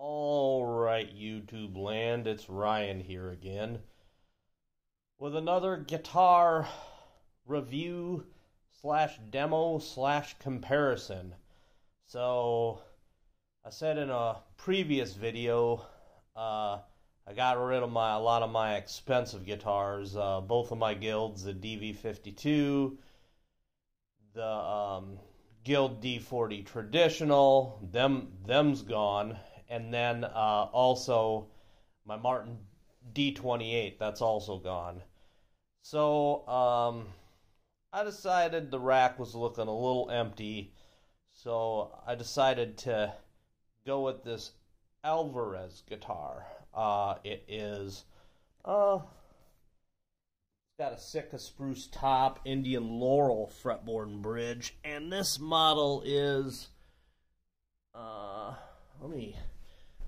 Alright, YouTube land, it's Ryan here again with another guitar review slash demo slash comparison. So, I said in a previous video, I got rid of a lot of my expensive guitars, both of my Guilds, the DV52, the Guild D40 Traditional, them's gone. And then also my Martin D28, that's also gone. So I decided the rack was looking a little empty. So I decided to go with this Alvarez guitar. It is, it's got a Sitka spruce top, Indian laurel fretboard and bridge. And this model is,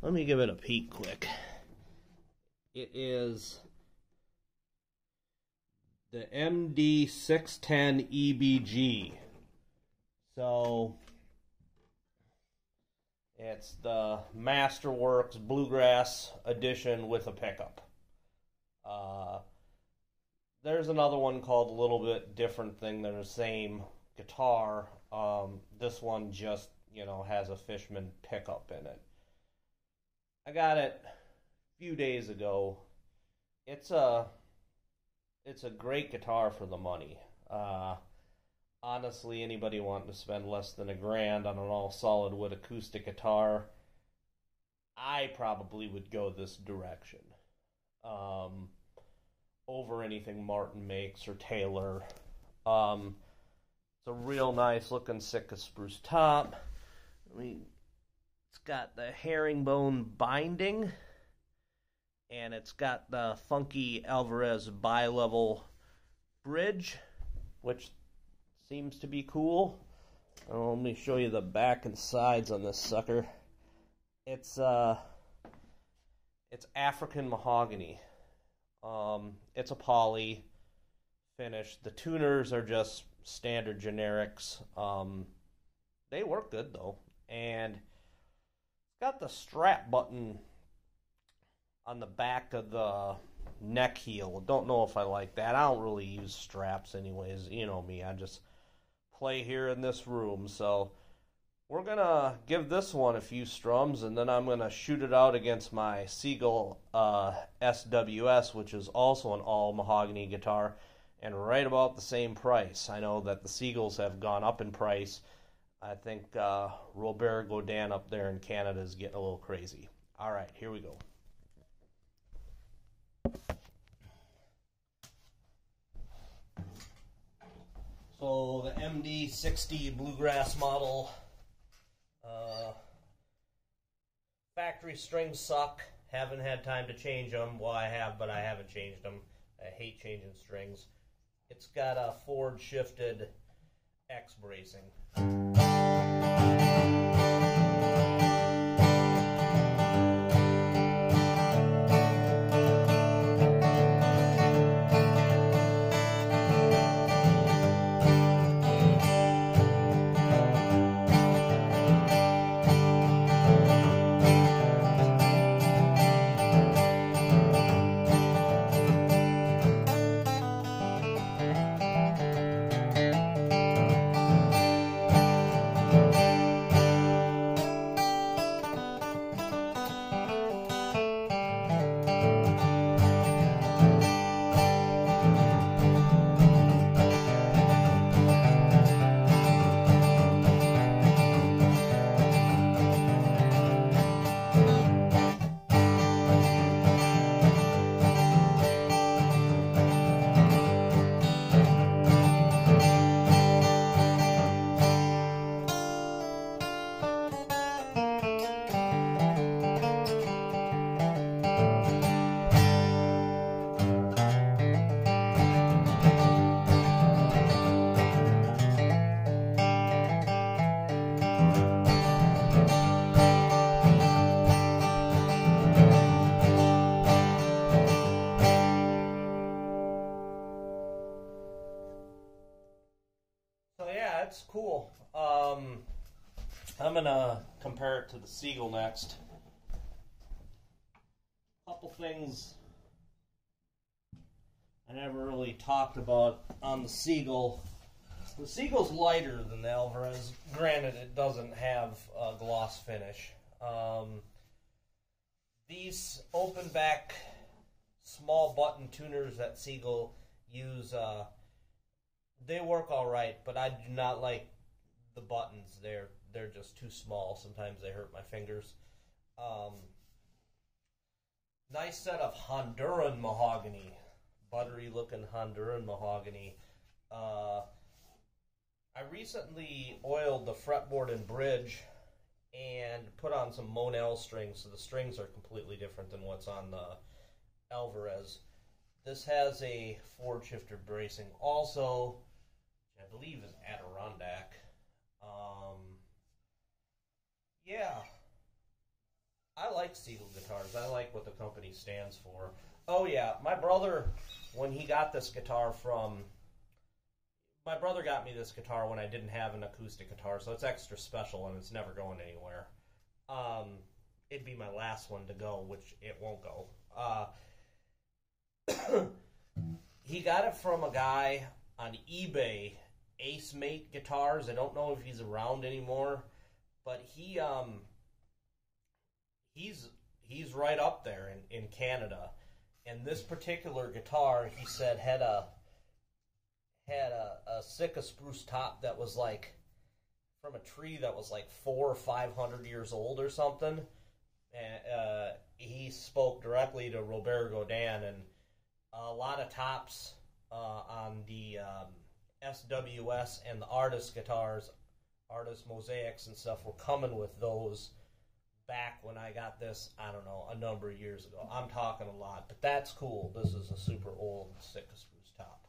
let me give it a peek quick. It is the MD610EBG. So it's the Masterworks Bluegrass edition with a pickup. There's another one called a little bit different thing than the same guitar. This one just, has a Fishman pickup in it. I got it a few days ago. It's a great guitar for the money. Honestly, anybody wanting to spend less than $1,000 on an all solid wood acoustic guitar, I probably would go this direction over anything Martin makes or Taylor. It's a real nice looking Sitka spruce top. It's got the herringbone binding, and it's got the funky Alvarez bi-level bridge, which seems to be cool. Let me show you the back and sides on this sucker. It's African mahogany. It's a poly finish. The tuners are just standard generics. They work good though, and it's got the strap button on the back of the neck heel. Don't know if I like that. I don't really use straps anyways. You know me, I just play here in this room. So we're gonna give this one a few strums, and then I'm gonna shoot it out against my Seagull SWS, which is also an all mahogany guitar, and right about the same price. I know that the Seagulls have gone up in price. I think Robert Godin up there in Canada is getting a little crazy. All right, here we go. So the MD60 Bluegrass model. Factory strings suck. Haven't had time to change them. Well, I have, but I haven't changed them. I hate changing strings. It's got a forward shifted X bracing. That's cool. I'm gonna compare it to the Seagull next. Couple things I never really talked about on the Seagull. The Seagull's lighter than the Alvarez. Granted, it doesn't have a gloss finish. These open back small button tuners that Seagull use, they work all right, but I do not like the buttons. They're just too small. Sometimes they hurt my fingers. Nice set of Honduran mahogany, buttery looking Honduran mahogany. I recently oiled the fretboard and bridge and put on some Monel strings, so the strings are completely different than what's on the Alvarez. This has a forward shifter bracing also, which I believe is Adirondack. Yeah, I like Seagull guitars. I like what the company stands for. Oh yeah, my brother, when he got this guitar from... My brother got me this guitar when I didn't have an acoustic guitar, so it's extra special and it's never going anywhere. It'd be my last one to go, which it won't go. He got it from a guy on eBay, Ace Mate Guitars. I don't know if he's around anymore, but he's right up there in Canada. And this particular guitar, he said, had a Sitka spruce top that was like from a tree that was like 400 or 500 years old or something. And he spoke directly to Robert Godin, and a lot of tops on the SWS and the artist guitars, artist mosaics and stuff, were coming with those back when I got this, I don't know, a number of years ago. I'm talking a lot, but that's cool. This is a super old Sitka spruce top.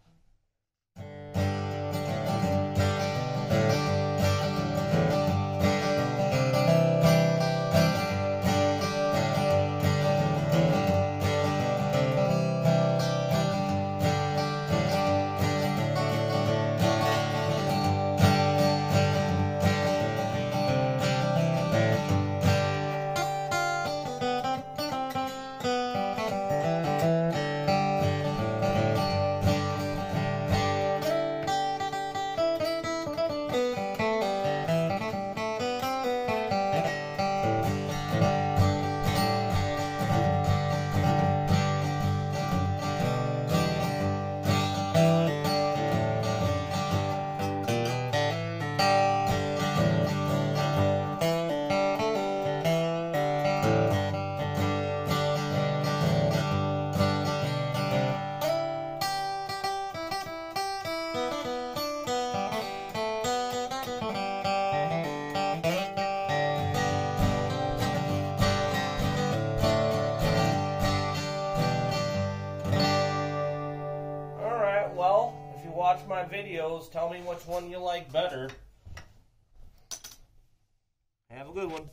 Watch my videos, tell me which one you like better. Have a good one.